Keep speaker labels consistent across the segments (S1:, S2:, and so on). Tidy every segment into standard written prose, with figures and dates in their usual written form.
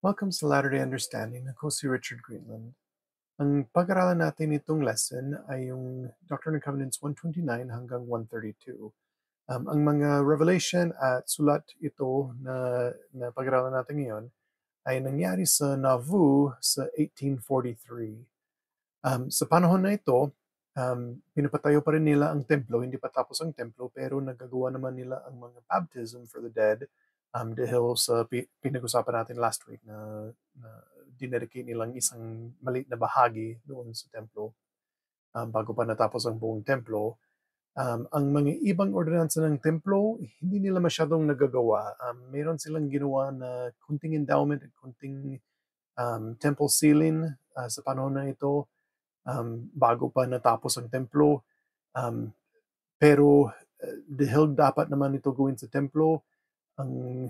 S1: Welcome sa Latter-day Understanding. Ako si Richard Greenland. Ang pag-aralan natin itong lesson ay yung Doctrine and Covenants 129 hanggang 132. Ang mga revelation at sulat ito na pag-aralan natin ngayon ay nangyari sa Nauvoo sa 1843. Sa panahon na ito, pinapatayo pa rin nila ang templo, hindi pa tapos ang templo, pero nagagawa naman nila ang mga baptism for the dead dahil sa pinag-usapan natin last week na dinedicate nilang isang maliit na bahagi doon sa templo bago pa natapos ang buong templo. Ang mga ibang ordinansa ng templo, hindi nila masyadong nagagawa. Meron silang ginawa na kunting endowment at kunting temple ceiling sa panahon na ito bago pa natapos ang templo. Pero dahil dapat naman ito gawin sa templo, ang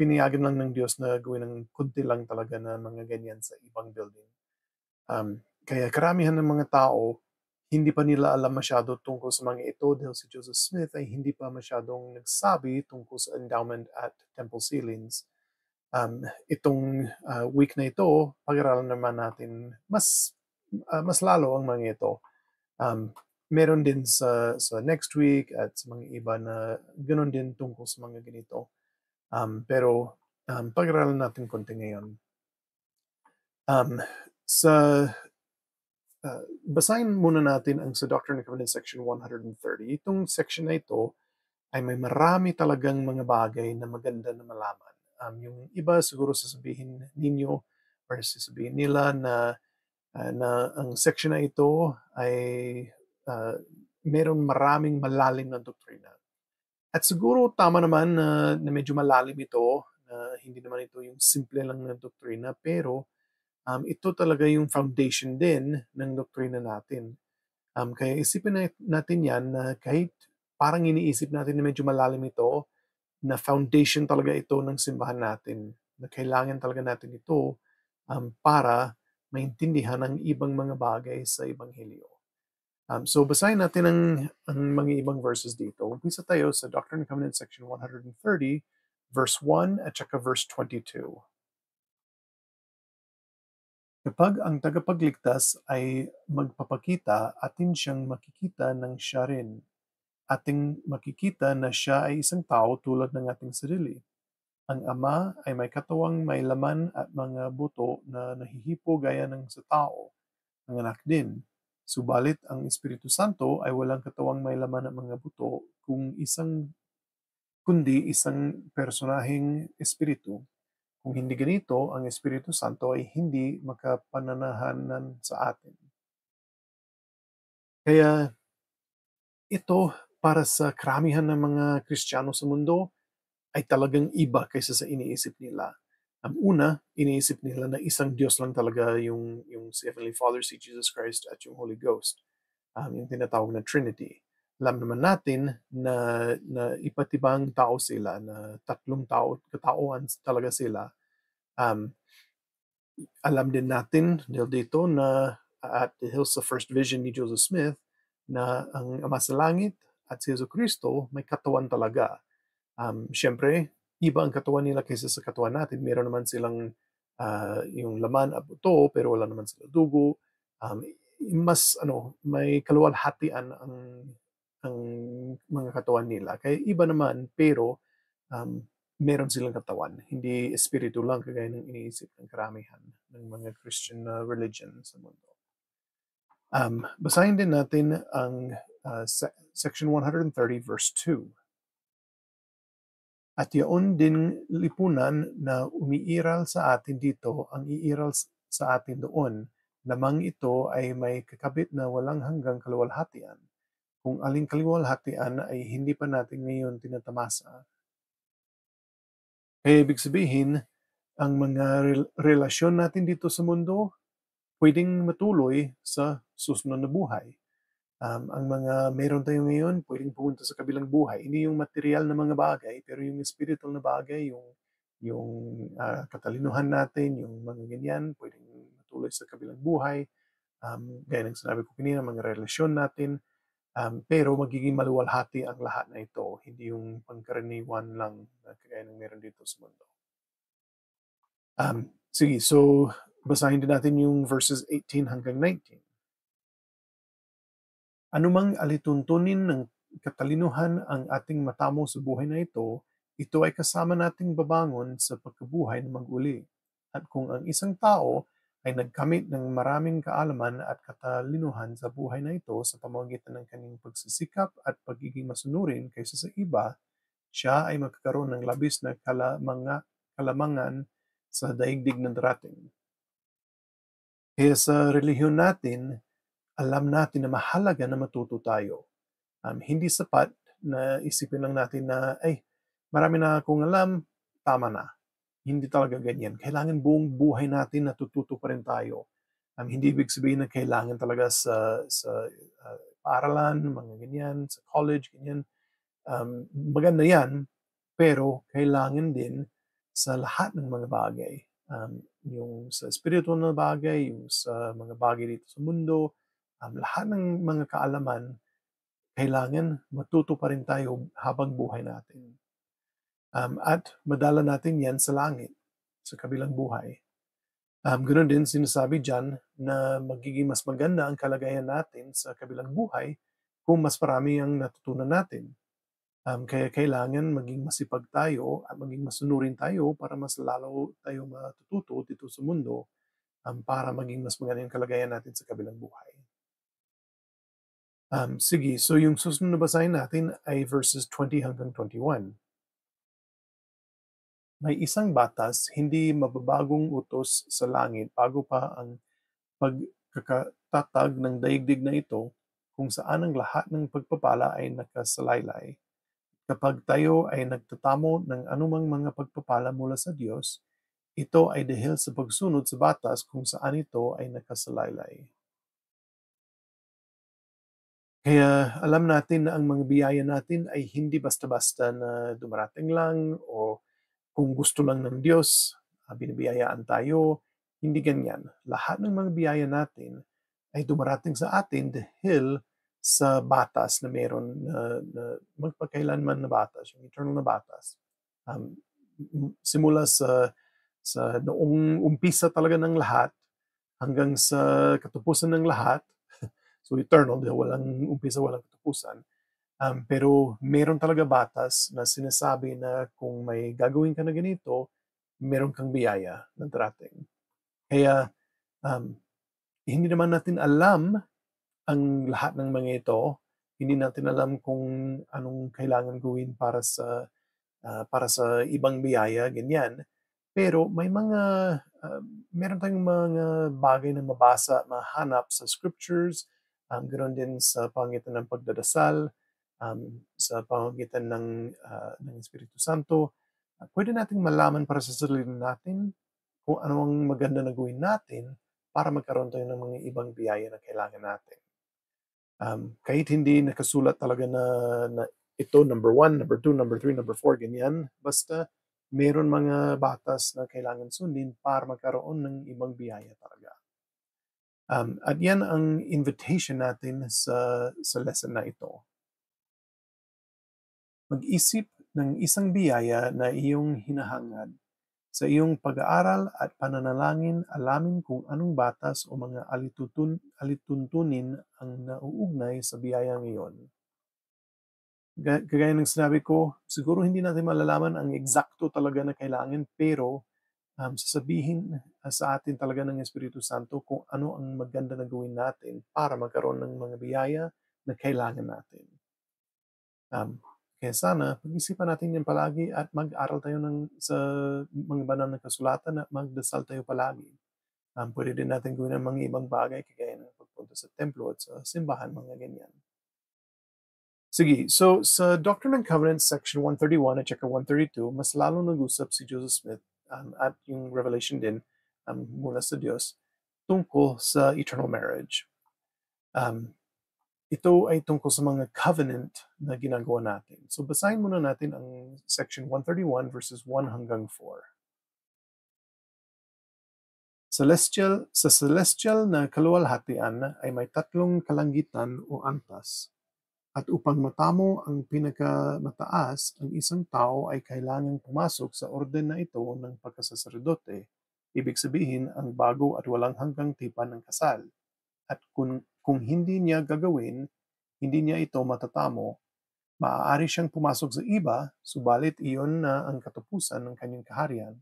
S1: pinayagan lang ng Diyos na gawin ng kunti lang talaga na mga ganyan sa ibang building. Kaya karamihan ng mga tao, hindi pa nila alam masyado tungkol sa mga ito dahil si Joseph Smith ay hindi pa masyadong nagsabi tungkol sa endowment at temple ceilings. Itong week na ito, pag-aralan naman natin mas lalo ang mga ito. Meron din sa next week at sa mga iba na ganoon din tungkol sa mga ganito. Pero pag-aralan natin konti ngayon. Sa basahin muna natin ang sa Doctrine and Covenants section 130. Itong section na ito ay may marami talagang mga bagay na maganda na malaman. Yung iba siguro sasabihin ninyo or sasabihin nila na ang section na ito ay meron maraming malalim na doktrina. At siguro tama naman na medyo malalim ito, na hindi naman ito yung simple lang na doktrina, pero ito talaga yung foundation din ng doktrina natin. Kaya isipin natin yan na kahit parang iniisip natin na medyo malalim ito, na foundation talaga ito ng simbahan natin, na kailangan talaga natin ito para maintindihan ang ibang mga bagay sa Ebanghelyo. So basahin natin ang mga ibang verses dito. Umpisa tayo sa Doctrine and Covenants section 130, verse 1 at saka verse 22. Kapag ang tagapagligtas ay magpapakita, atin siyang makikita ng siya rin. Ating makikita na siya ay isang tao tulad ng ating sarili. Ang Ama ay may katawang may laman at mga buto na nahihipo gaya ng sa tao. Ang Anak din. Subalit ang Espiritu Santo ay walang katawang may laman at mga buto kundi isang personaheng espiritu. Kung hindi ganito, ang Espiritu Santo ay hindi makapananahanan sa atin. Kaya ito, para sa karamihan ng mga Kristiyano sa mundo, ay talagang iba kaysa sa iniisip nila. Ang una, iniisip nila na isang Diyos lang talaga yung si Heavenly Father, si Jesus Christ, at yung Holy Ghost. Yung tinatawag na Trinity. Alam naman natin na iba't ibang tao sila, na tatlong katauhan talaga sila. Alam din natin dahil dito na at dahil sa first vision ni Joseph Smith na ang Ama sa Langit at si Jesu Kristo may katawan talaga. Siyempre, iba ang katawan nila kaysa sa katawan natin. Meron naman silang yung laman at buto, pero wala naman sila dugo. May kaluwalhatian ang mga katawan nila. Kaya iba naman, pero um, meron silang katawan. Hindi espiritu lang kagaya ng iniisip ng karamihan ng mga Christian religion sa mundo. Basahin din natin ang section 130 verse 2. At yaon din lipunan na umiiral sa atin dito ang iiral sa atin doon. Lamang ito ay may kakabit na walang hanggang kaluwalhatian. Kung aling kaluwalhatian ay hindi pa natin ngayon tinatamasa. Kaya ibig sabihin, ang mga relasyon natin dito sa mundo pwedeng matuloy sa susunod na buhay. Ang mga meron tayo ngayon, pwedeng pumunta sa kabilang buhay. Hindi yung material na mga bagay, pero yung spiritual na bagay, yung katalinuhan natin, yung mga ganyan, pwedeng matuloy sa kabilang buhay. Gaya ng sinabi ko kanina, mga relasyon natin. Pero magiging maluwalhati ang lahat na ito, hindi yung pangkaraniwan lang na kagaya ng meron dito sa mundo. Sige, so basahin din natin yung verses 18 hanggang 19. Anumang alituntunin ng katalinuhan ang ating matamo sa buhay na ito ay kasama nating babangon sa pagkabuhay na mag-uli. At kung ang isang tao ay nagkamit ng maraming kaalaman at katalinuhan sa buhay na ito sa pamamagitan ng kanyang pagsisikap at pagiging masunurin kaysa sa iba, siya ay magkakaroon ng labis na kalamangan sa daigdig ng darating. Kaya sa relihiyon natin, alam natin na mahalaga na matuto tayo. Hindi sapat na isipin lang natin na, ay, marami na akong alam, tama na. Hindi talaga ganyan. Kailangan buong buhay natin natututo pa rin tayo. Hindi ibig sabihin na kailangan talaga paaralan, mga ganyan, sa college, ganyan. Maganda yan, pero kailangan din sa lahat ng mga bagay. Yung sa spiritual na bagay, yung sa mga bagay dito sa mundo, lahat ng mga kaalaman, kailangan matuto pa rin tayo habang buhay natin. At madala natin yan sa langit, sa kabilang buhay. Ganoon din sinasabi dyan na magiging mas maganda ang kalagayan natin sa kabilang buhay kung mas marami ang natutunan natin. Kaya kailangan maging masipag tayo at maging masunurin tayo para mas lalo tayo matututo dito sa mundo, para maging mas maganda yung kalagayan natin sa kabilang buhay. Sige, so yung susunod na basahin natin ay verses 20 hanggang 21. May isang batas, hindi mababagong utos sa langit bago pa ang pagkakatatag ng daigdig na ito, kung saan ang lahat ng pagpapala ay nakasalaylay. Kapag tayo ay nagtatamo ng anumang mga pagpapala mula sa Diyos, ito ay dahil sa pagsunod sa batas kung saan ito ay nakasalaylay. Kaya alam natin na ang mga biyaya natin ay hindi basta-basta na dumarating lang o kung gusto lang ng Diyos, binibiyayaan tayo. Hindi ganyan. Lahat ng mga biyaya natin ay dumarating sa atin dahil sa batas na meron na magpakailanman na batas, yung eternal na batas. Simula sa noong umpisa talaga ng lahat hanggang sa katapusan ng lahat, so eternal, dahil walang umpisa, walang katapusan. Pero meron talaga batas na sinasabi na kung may gagawin ka na ganito, meron kang biyaya na darating. Kaya um, hindi naman natin alam ang lahat ng mga ito. Hindi natin alam kung anong kailangan gawin para sa ibang biyaya, ganyan. Pero may uh, meron tayong mga bagay na mabasa, mahanap sa scriptures, ganoon din sa pangitan ng pagdadasal, sa pamamagitan ng Espiritu Santo. Pwede nating malaman para sa sarili natin kung ano ang maganda na gawin natin para magkaroon tayo ng mga ibang biyaya na kailangan natin. Kahit hindi nakasulat talaga na ito, number 1, number 2, number 3, number 4, ganyan. Basta meron mga batas na kailangan sundin para magkaroon ng ibang biyaya talaga. At yan ang invitation natin sa lesson na ito. Mag-isip ng isang biyaya na iyong hinahangad. Sa iyong pag-aaral at pananalangin, alamin kung anong batas o mga alituntunin ang nauugnay sa biyayang iyon. Kagaya ng sinabi ko, siguro hindi natin malalaman ang eksakto talaga na kailangan, pero sasabihin sa atin talaga ng Espiritu Santo kung ano ang maganda na gawin natin para magkaroon ng mga biyaya na kailangan natin. Kaya sana, pag-isipan natin yan palagi at mag-aral tayo sa mga banal na kasulatan at magdasal tayo palagi. Pwede din natin gawin ang mga ibang bagay kagaya ng pagpunta sa templo at sa simbahan, mga ganyan. Sige, so sa Doctrine and Covenants section 131 at saka 132, mas lalo nag-usap si Joseph Smith at yung revelation din mula sa Diyos tungkol sa eternal marriage. Ito ay tungkol sa mga covenant na ginagawa natin. So basahin muna natin ang section 131 verses 1 hanggang 4. Sa celestial na kaluwalhatian ay may tatlong kalangitan o antas. At upang matamo ang pinakamataas, ang isang tao ay kailangang pumasok sa orden na ito ng pagkasaserdote. ibig sabihin ang bago at walang hanggang tipan ng kasal. At kung hindi niya gagawin, hindi niya ito matatamo, maaari siyang pumasok sa iba, subalit iyon na ang katapusan ng kanyang kaharian.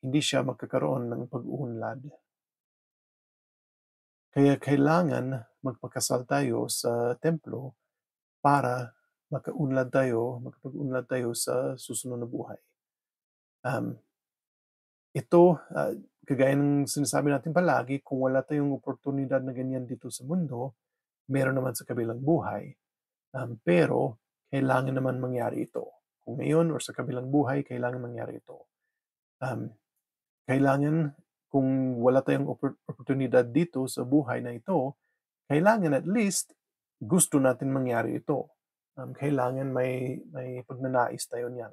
S1: Hindi siya magkakaroon ng pag-uunlad. Kaya kailangan magpakasal tayo sa templo para makapag-unlad tayo sa susunod na buhay. Um, kagaya ng sinasabi natin palagi, kung wala tayong oportunidad na ganyan dito sa mundo, meron naman sa kabilang buhay. Pero kailangan naman mangyari ito. Kung ngayon or sa kabilang buhay, kailangan mangyari ito. Um, Kailangan, kung wala tayong oportunidad dito sa buhay na ito, kailangan at least gusto natin mangyari ito. Kailangan may pagnanais tayo niyan.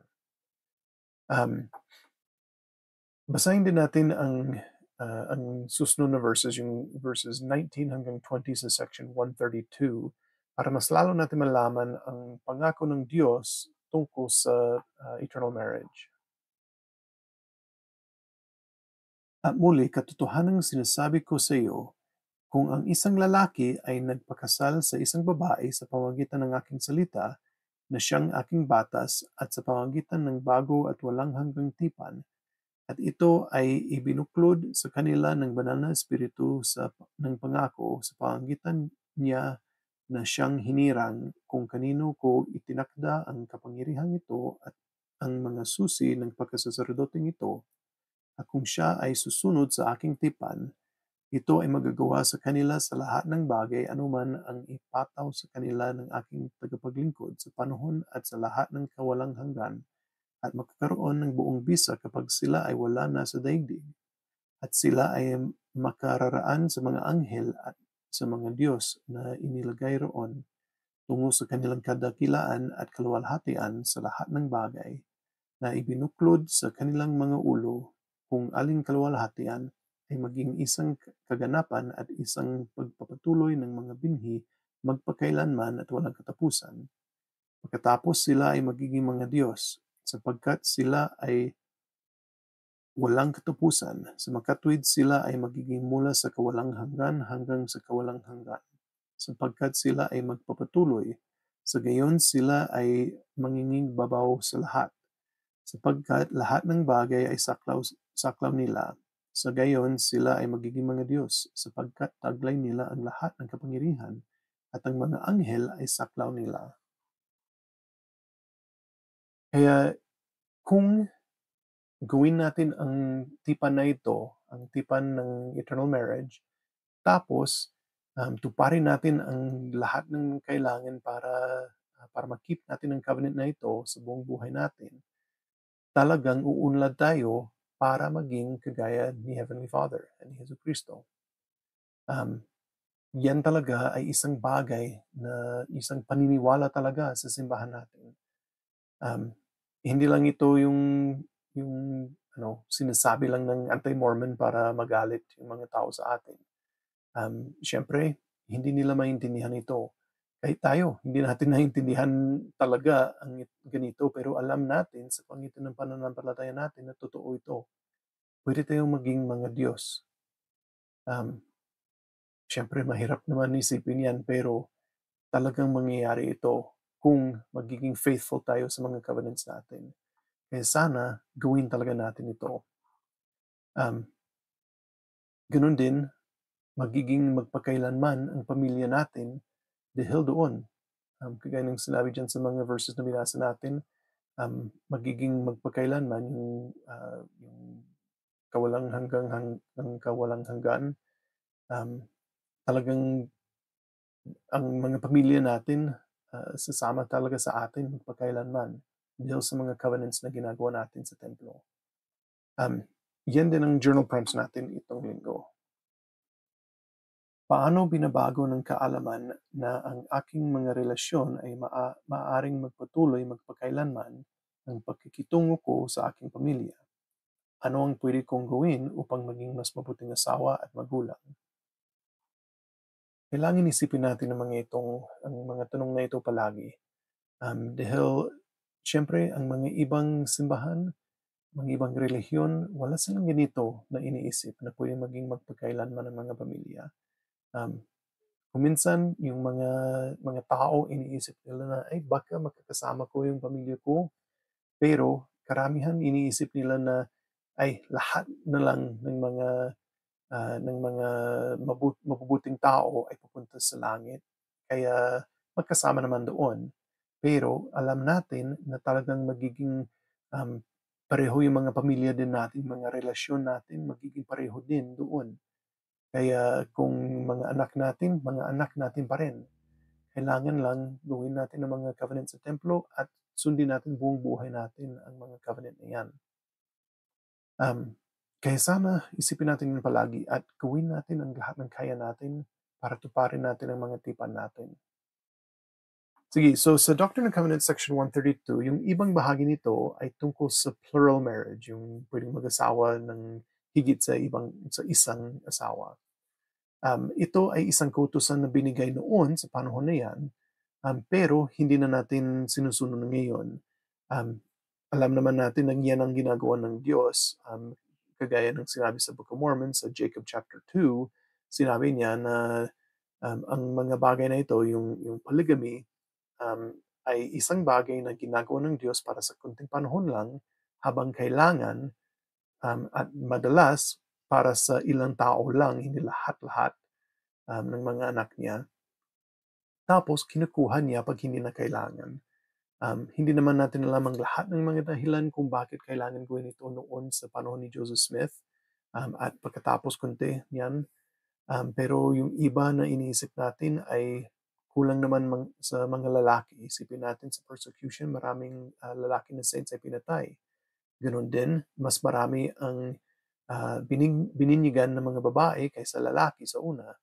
S1: Basahin din natin ang susunod na verses, yung verses 19 hanggang 20 sa section 132, para mas lalo natin malaman ang pangako ng Diyos tungkol sa eternal marriage. At muli, katotohanang sinasabi ko sa iyo, kung ang isang lalaki ay nagpakasal sa isang babae sa pamamagitan ng aking salita, na siyang aking batas, at sa pamamagitan ng bago at walang hanggang tipan, at ito ay ibinuklod sa kanila ng banal na espiritu ng pangako sa pamamagitan niya na siyang hinirang, kung kanino ko itinakda ang kapangyarihang ito at ang mga susi ng pagkasaserdoteng ito, at kung siya ay susunod sa aking tipan, ito ay magagawa sa kanila sa lahat ng bagay anuman ang ipataw sa kanila ng aking tagapaglingkod sa panahon at sa lahat ng kawalang hanggan, at magkakaroon ng buong bisa kapag sila ay wala na sa daigdig, at sila ay makararaan sa mga anghel at sa mga Diyos na inilagay roon tungo sa kanilang kadakilaan at kaluwalhatian sa lahat ng bagay na ibinuklod sa kanilang mga ulo, kung aling kaluwalhatian ay maging isang kaganapan at isang pagpapatuloy ng mga binhi magpakailanman at walang katapusan. Pagkatapos sila ay magiging mga Diyos, sapagkat sila ay walang katapusan, sa makatwid sila ay magiging mula sa kawalang hanggan hanggang sa kawalang hanggan, sapagkat sila ay magpapatuloy, sa gayon sila ay mangingigbabaw sa lahat, sapagkat lahat ng bagay ay saklaw nila. Sa gayon sila ay magiging mga Diyos, sapagkat taglay nila ang lahat ng kapangyarihan, at ang mga anghel ay saklaw nila. Kaya kung gawin natin ang tipan na ito, ang tipan ng eternal marriage, tapos tuparin natin ang lahat ng kailangan para makip natin ang covenant na ito sa buong buhay natin, talagang uunlad tayo para maging kagaya ni Heavenly Father at ni Jesu Kristo. Yan talaga ay isang bagay na isang paniniwala talaga sa simbahan natin. Hindi lang ito yung sinasabi lang ng anti-Mormon para magalit yung mga tao sa atin. Siyempre, hindi nila maintindihan ito. Kahit tayo, hindi natin naintindihan talaga ang ganito, pero alam natin sa pangitan ng pananampalataya natin na totoo ito. Pwede tayong maging mga Diyos. Siyempre, mahirap naman isipin yan, pero talagang mangyayari ito kung magiging faithful tayo sa mga covenants natin. Kaya sana gawin talaga natin ito. Ganun din, magiging magpakailanman ang pamilya natin dahil doon. Kagaya ng sinabi dyan sa mga verses na binasa natin, magiging magpakailanman yung kawalang kawalang hanggan. Talagang ang mga pamilya natin sasama talaga sa atin magpakailanman dahil sa mga covenants na ginagawa natin sa templo. Yan din ang journal prompts natin itong linggo. Paano binabago ng kaalaman na ang aking mga relasyon ay maaaring magpatuloy magpakailanman ang pagkikitungo ko sa aking pamilya? Ano ang pwede kong gawin upang maging mas mabuting asawa at magulang? Kailangan isipin natin ang mga tanong na ito palagi. Dahil, siyempre, ang mga ibang simbahan Mga ibang relihiyon, wala silang ganito na iniisip na pwedeng maging magpagkailanman ng mga pamilya. Um, Kuminsan yung mga tao iniisip nila na, "Ay baka makakasama ko yung pamilya ko." Pero karamihan iniisip nila na, ay lahat na lang ng mga mabubuting tao ay pupunta sa langit, kaya magkasama naman doon. Pero alam natin na talagang magiging, um, pareho yung mga pamilya din natin, mga relasyon natin magiging pareho din doon. Kaya kung mga anak natin pa rin. Kailangan lang gawin natin ang mga covenant sa templo at sundin natin buong buhay natin ang mga covenant na yan. Kaya sana isipin natin yun palagi at gawin natin ang lahat ng kaya natin para tuparin natin ang mga tipan natin. Sige, so sa Doctrine and Covenants section 132, yung ibang bahagi nito ay tungkol sa plural marriage, yung pwedeng mag-asawa ng higit sa isang asawa. Ito ay isang kautusan na binigay noon sa panahon na yan, pero hindi na natin sinusunod ngayon. Um, Alam naman natin na yan ang ginagawa ng Diyos. Kagaya ng sinabi sa Book of Mormon, sa Jacob chapter 2, sinabi niya na ang mga bagay na ito, yung polygamy, ay isang bagay na ginagawa ng Diyos para sa kunting panahon lang habang kailangan, at madalas para sa ilang tao lang, hindi lahat-lahat ng mga anak niya. Tapos kinukuha niya pag hindi na kailangan. Hindi naman natin alam ang lahat ng mga dahilan kung bakit kailangan gawin ito noon sa panahon ni Joseph Smith, at pagkatapos konti niyan. Pero yung iba na iniisip natin ay kulang naman sa mga lalaki. Isipin natin sa persecution, maraming lalaki na saints ay pinatay. Ganon din, mas marami ang bininyigan ng mga babae kaysa lalaki sa una.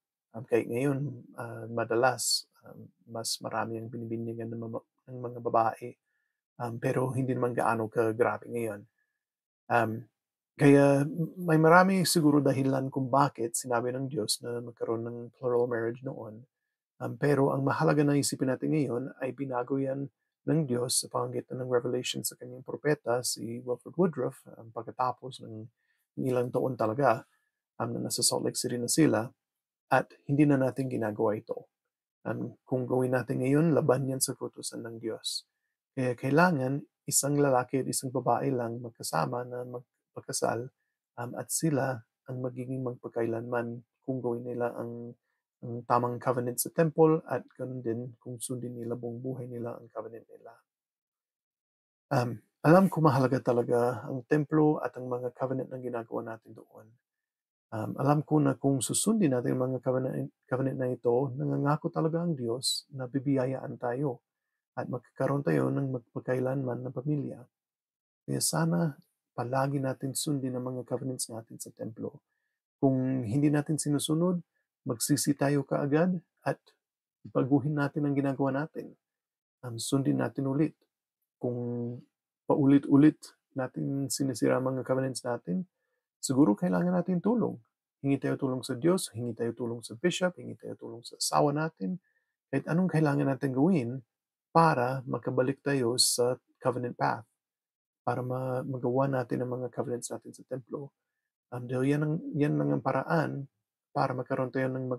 S1: Kahit ngayon, madalas, mas marami ang binibinyagan ng mga babae. Pero hindi naman gaano kagrabe ngayon. Kaya may marami siguro dahilan kung bakit sinabi ng Diyos na magkaroon ng plural marriage noon. Pero ang mahalaga na isipin natin ngayon ay binago yan ng Diyos sa pamamagitan ng revelation sa kanyang propeta, si Wilford Woodruff, pagkatapos ng ilang taon talaga, na nasa Salt Lake City na sila, at hindi na natin ginagawa ito. Kung gawin natin ngayon, laban yan sa kautusan ng Diyos. Kaya kailangan isang lalaki at isang babae lang magkasama na magpakasal, at sila ang magiging magpakailanman kung gawin nila ang tamang covenant sa temple at ganun din kung sundin nila buong buhay nila ang covenant nila. Alam ko mahalaga talaga ang templo at ang mga covenant na ginagawa natin doon. Alam ko na kung susundin natin ang mga covenant na ito, nangangako talaga ang Diyos na bibiyayaan tayo at magkakaroon tayo ng magpakailanman na pamilya. Kaya sana palagi natin sundin ang mga covenants natin sa templo. Kung hindi natin sinusunod, magsisi tayo kaagad at baguhin natin ang ginagawa natin. Sundin natin ulit. Kung paulit-ulit natin sinisira ang mga covenants natin, siguro kailangan natin tulong. Hingi tayo tulong sa Diyos, hingi tayo tulong sa bishop, hingi tayo tulong sa asawa natin, kahit anong kailangan natin gawin para makabalik tayo sa covenant path, para magawa natin ang mga covenants natin sa templo. Dahil yan lang ang paraan para magkaroon tayo ng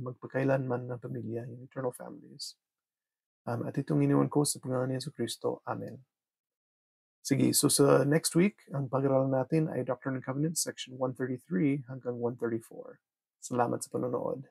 S1: magpakailanman na pamilya, yung eternal families. At itong iniwan ko sa pangalan ni Yesu Cristo. Amen. Sige, so sa next week, ang pag-aralan natin ay Doctrine and Covenants, section 133 hanggang 134. Salamat sa panonood.